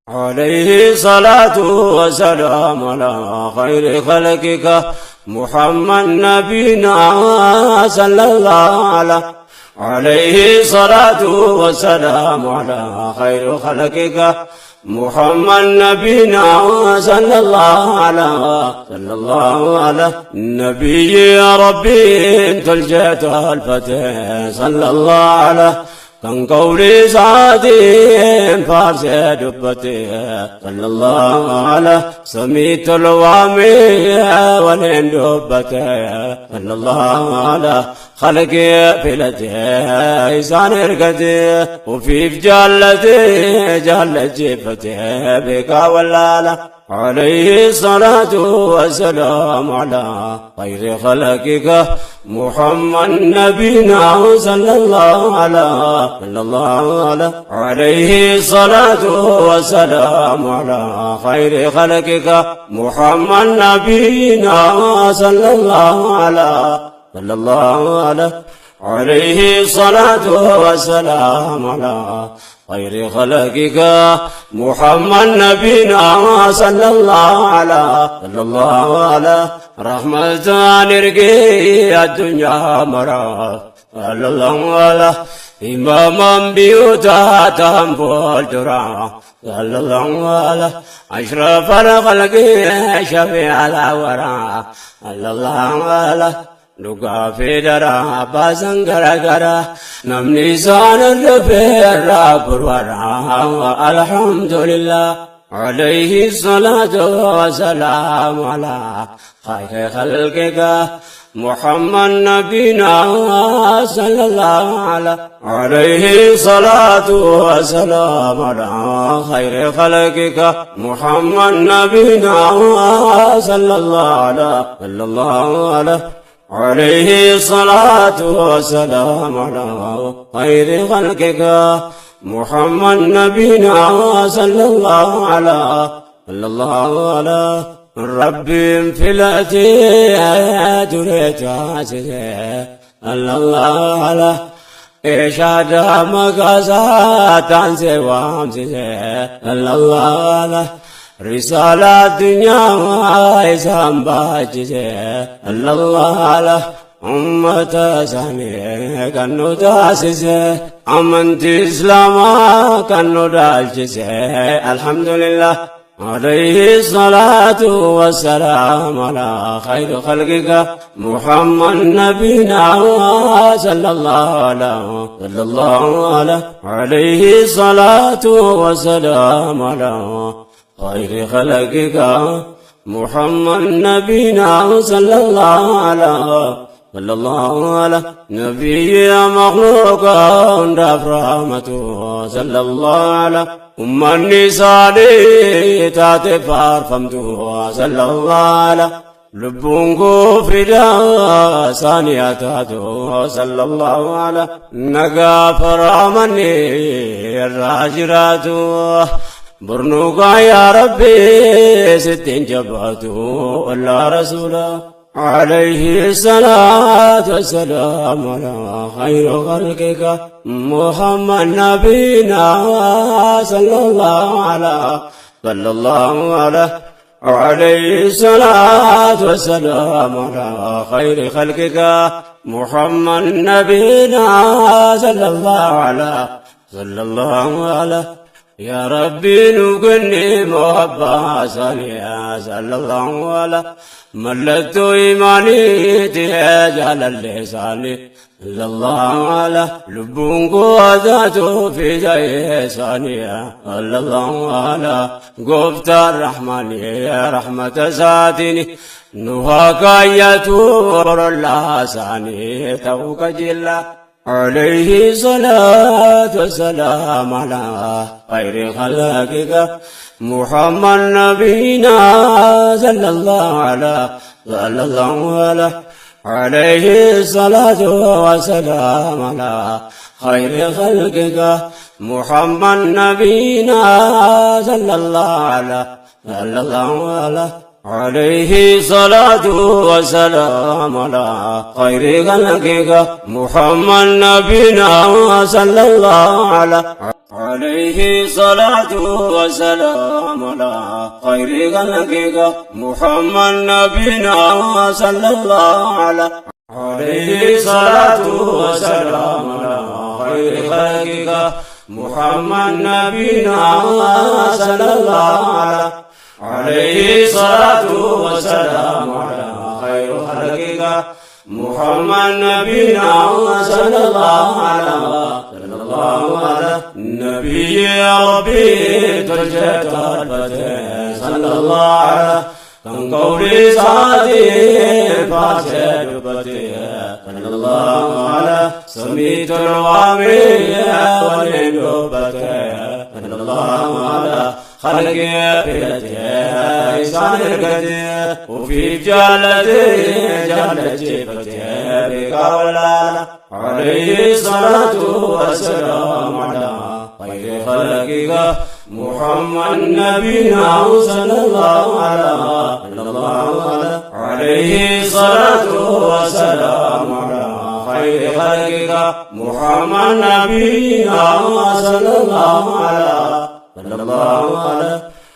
عليه صلاة وسلام على خير خلقك محمد نبينا صلى الله عليه صلاة وسلام على خير خلقك محمد نبينا صلى الله على النبي يا ربي انت الجيت الفتح صلى الله عليه كان قولي سعدين فارس دبتي صلى الله عليه سميت الوامي ولين دبتي صلى الله عليه خلقي فلتي إيسان رقتي وفي جالتي جال جيفتي بك ولالا عليه الصلاة والسلام على خير خلقك محمد نبينا صلى الله عليه الصلاة والسلام على خير خلقك محمد نبينا صلى الله عليه الصلاة والسلام على خير خلقك محمد نبينا صلى الله عليه رحمة نرقي الدنيا مرا صلى الله عليه إماما بيوتا تنفل درا صلى الله عليه أشرف الخلق شفيع الورى صلى الله عليه لقى في درا باسن غرغرا نمني سان الرفير برورا الحمد لله عليه الصلاة والسلام على خير خلقك محمد نبينا صلى الله عليه الصلاة والسلام على خير خلقك محمد نبينا صلى الله عليه الصلاة والسلام على خير خلقك محمد نبينا صلى الله عليه ربي انفلاتي دريت عزيزي الله على إشهد مقاسات عن سوامزي الله على رسالة الدنيا إسام باجزي الله على أمة سامي كانوا تاسسي أمنت إسلاما كانوا دالجسي الحمد لله عليه الصلاة والسلام على خير خلقك محمد نبينا صلى الله عليه الصلاة والسلام على خير خلقك محمد نبينا صلى الله عليه نبي مخلوق دف رحمته صلى الله عليه النساء تاتفار فمته صلى الله عليه لبونكو فدا ثانياته صلى الله عليه نقا فرامني الراجراته برنوكا يا ربي ستين جبهته ولا رسولا عليه الصلاة والسلام على خير خلقك محمد نبينا صلى الله عليه الصلاة والسلام على خير خلقك محمد نبينا صلى الله عليه يا ربي نقني محبة صالحة صلى الله عليه ملت إيماني تهجل اللسان صلى الله عليه لبون قوته في جاي ثانية صلى الله عليه قفت الرحمن يا رحمة ساتني نهاك يتور الله ثاني توك جلا عليه الصلاة والسلام على خير خلقك محمد نبينا صلى الله عليه الصلاة والسلام على خير خلقك محمد نبينا صلى الله عليه صلاة والسلام على خير خلقك محمد نبينا صلى الله عليه عليه صلاة وسلام على خير خلقك محمد نبينا صلى الله عليه صلاة وسلام على خير خلقك محمد نبينا صلى الله عليه صلاة وسلام على خير خلقك محمد نبينا صلى الله على نبي ربي تجت الفتح صلى الله على كان قولي صادي فاسد بتي صلى الله على سميت الوامي ولنبتي صلى الله على خلق بيتي إنسان القدي وفي جالتي بتي بقولا عليه الصلاة والسلام على خير خلقك محمد نبينا صلى الله عليه الصلاة والسلام على خير خلقك محمد نبينا صلى الله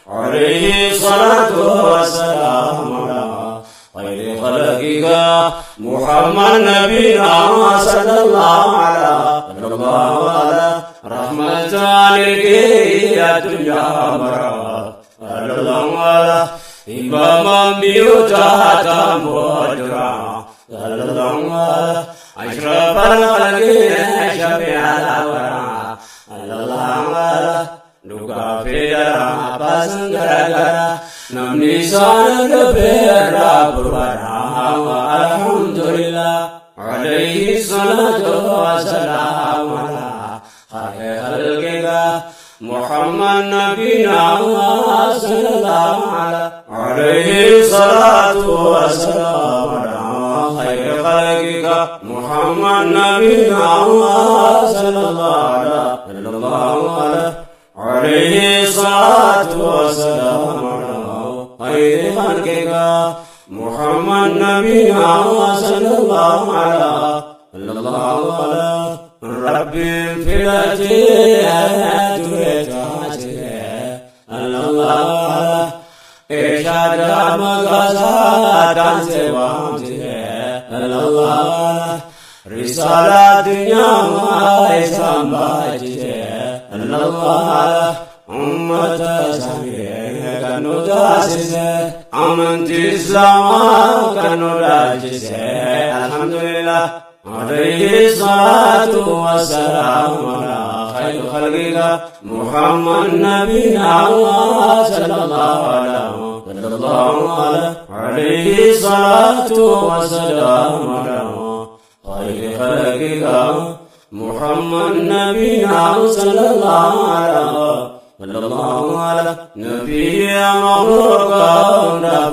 عليه الصلاة والسلام على خير خلقك محمد نبينا صلى الله على رحمة عليك يا دنيا مرة صلى الله على إماما بيوتا تمودرا صلى الله على أشرف الخلق شفيع الأورى صلى الله على duka federa pasangara namni sana bera burwara alhamdulillah alayhi salatu wassalam ala khair khalqika muhammad nabiyina sallallahu alayhi salatu wassalam ala khair khalqika muhammad nabiyina sallallahu عليه الصلاة والسلام على خير خلقك محمد نبينا صلى الله على ربي انفلتي الله إشهد مقصد عن سوامتي الله رسالة يوم إسلام باجتي الله أمة سمية كانوا تاسسة أمنت إسلام كانوا راجسة الحمد لله عليه الصلاة والسلام على خير خلقك محمد نبينا صلى الله عليه الصلاة والسلام على خير خلقك محمد نبينا صلى الله على نبي مبروك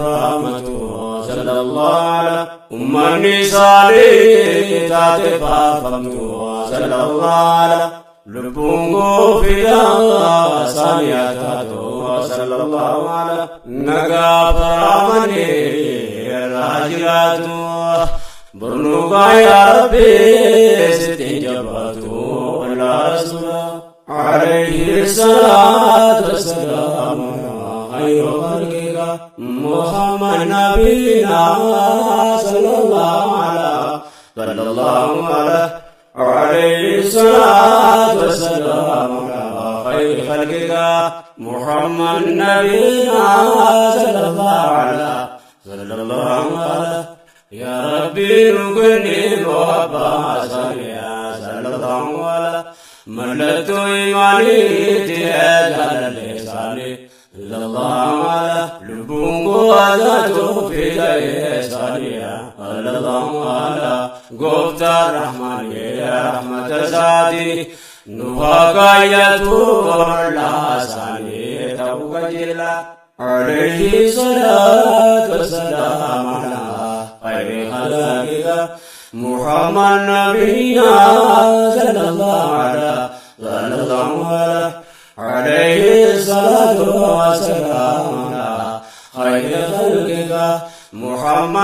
رحمته صلى الله على أمني صالح تاتفا فمته صلى الله على لبونغو فيدا سانياتاتو صلى الله على نغا فرامني راجراتو برنوغا يا ربي ستنجبتو الرسول عليه الصلاة والسلام خير خلقك محمد نبينا صلى الله عليه الصلاة والسلام خير خلقك محمد نبينا صلى الله عليه يا ربي نغني وعباس يا صلى الله عليه ملت إيماني تيجال لساني صلى الله عليه لبونغو أذاتو في لساني صلى الله عليه قفت الرحمن يا رحمة سادي نوها يتوب لساني توكجلا عليه الصلاة والسلام على خير خلقك محمد نبينا صلى الله عليه الصلاة والسلام على خير خلقك محمد